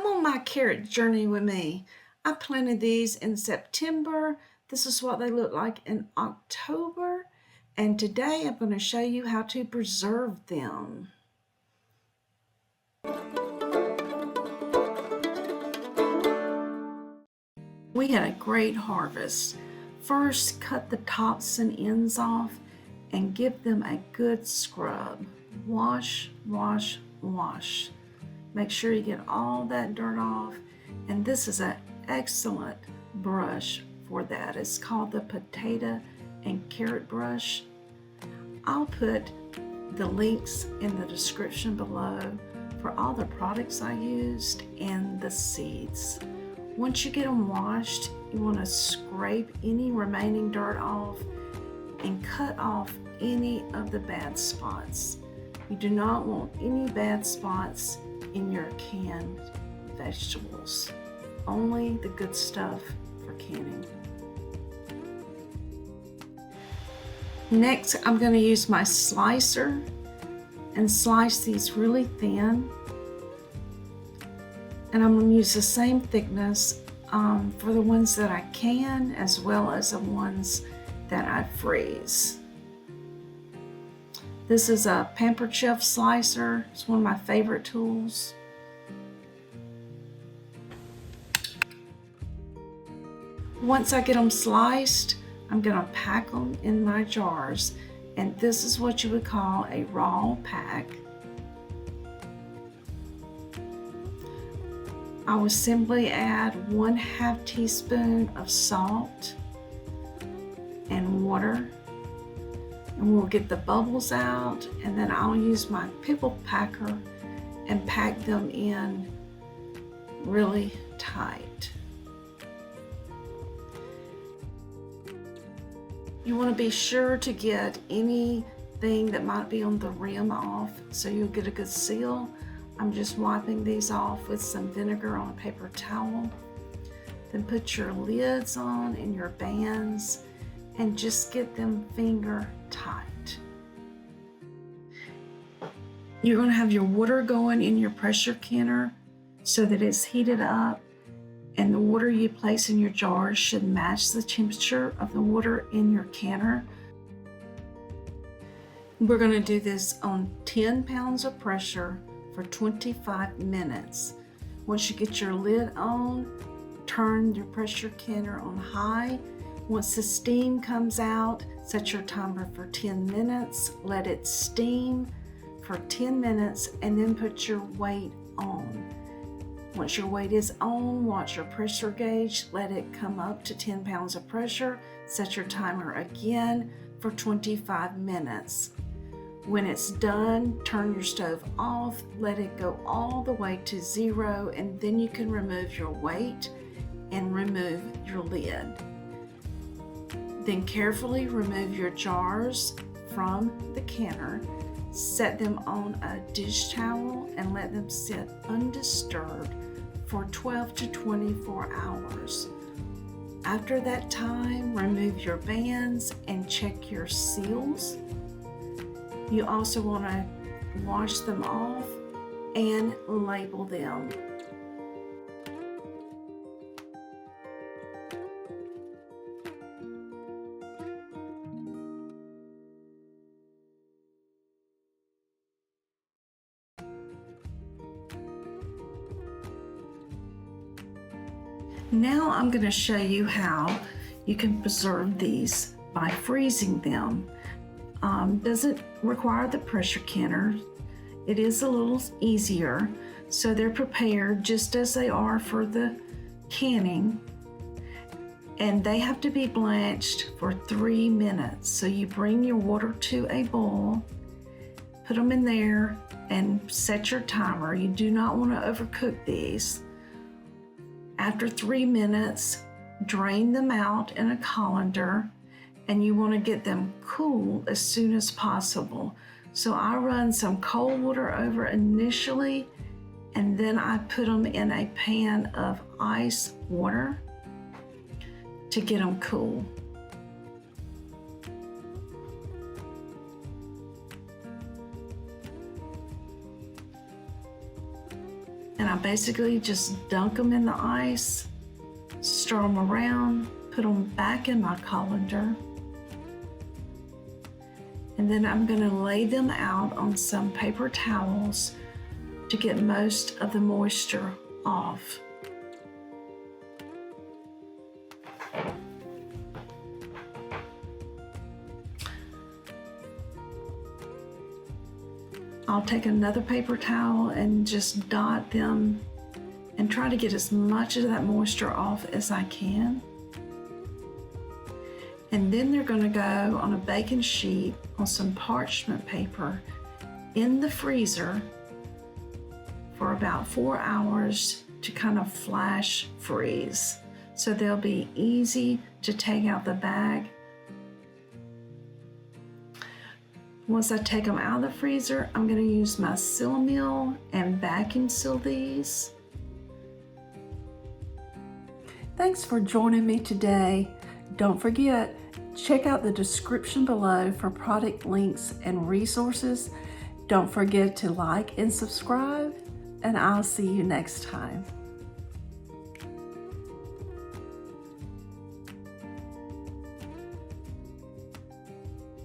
Come on my carrot journey with me. I planted these in September. This is what they look like in October. And today I'm going to show you how to preserve them. We had a great harvest. First, cut the tops and ends off and give them a good scrub. Wash, wash, wash. Make sure you get all that dirt off. And this is an excellent brush for that. It's called the potato and carrot brush. I'll put the links in the description below for all the products I used and the seeds. Once you get them washed, you want to scrape any remaining dirt off and cut off any of the bad spots. You do not want any bad spots in your canned vegetables. Only the good stuff for canning. Next, I'm going to use my slicer and slice these really thin. And I'm going to use the same thickness for the ones that I can as well as the ones that I freeze. This is a Pampered Chef slicer. It's one of my favorite tools. Once I get them sliced, I'm going to pack them in my jars. And this is what you would call a raw pack. I will simply add 1/2 teaspoon of salt and water. And we'll get the bubbles out, and then I'll use my pickle packer and pack them in really tight. You want to be sure to get anything that might be on the rim off so you'll get a good seal. I'm just wiping these off with some vinegar on a paper towel. Then put your lids on and your bands and just get them finger tight. You're going to have your water going in your pressure canner so that it's heated up, and the water you place in your jars should match the temperature of the water in your canner. We're going to do this on 10 pounds of pressure for 25 minutes. Once you get your lid on, turn your pressure canner on high. Once the steam comes out, set your timer for 10 minutes, let it steam for 10 minutes, and then put your weight on. Once your weight is on, watch your pressure gauge, let it come up to 10 pounds of pressure, set your timer again for 25 minutes. When it's done, turn your stove off, let it go all the way to 0, and then you can remove your weight and remove your lid. Then carefully remove your jars from the canner, set them on a dish towel, and let them sit undisturbed for 12 to 24 hours. After that time, remove your bands and check your seals. You also want to wash them off and label them. Now I'm going to show you how you can preserve these by freezing them. Doesn't require the pressure canner. It is a little easier. So they're prepared just as they are for the canning. And they have to be blanched for 3 minutes. So you bring your water to a boil, put them in there, and set your timer. You do not want to overcook these. After 3 minutes, drain them out in a colander, and you want to get them cool as soon as possible. So I run some cold water over initially, and then I put them in a pan of ice water to get them cool. I basically just dunk them in the ice, stir them around, put them back in my colander, and then I'm going to lay them out on some paper towels to get most of the moisture off. I'll take another paper towel and just dot them and try to get as much of that moisture off as I can. And then they're going to go on a baking sheet on some parchment paper in the freezer for about 4 hours to kind of flash freeze. So they'll be easy to take out the bag. Once I take them out of the freezer, I'm going to use my seal mill and vacuum seal these. Thanks for joining me today. Don't forget, check out the description below for product links and resources. Don't forget to like and subscribe, and I'll see you next time.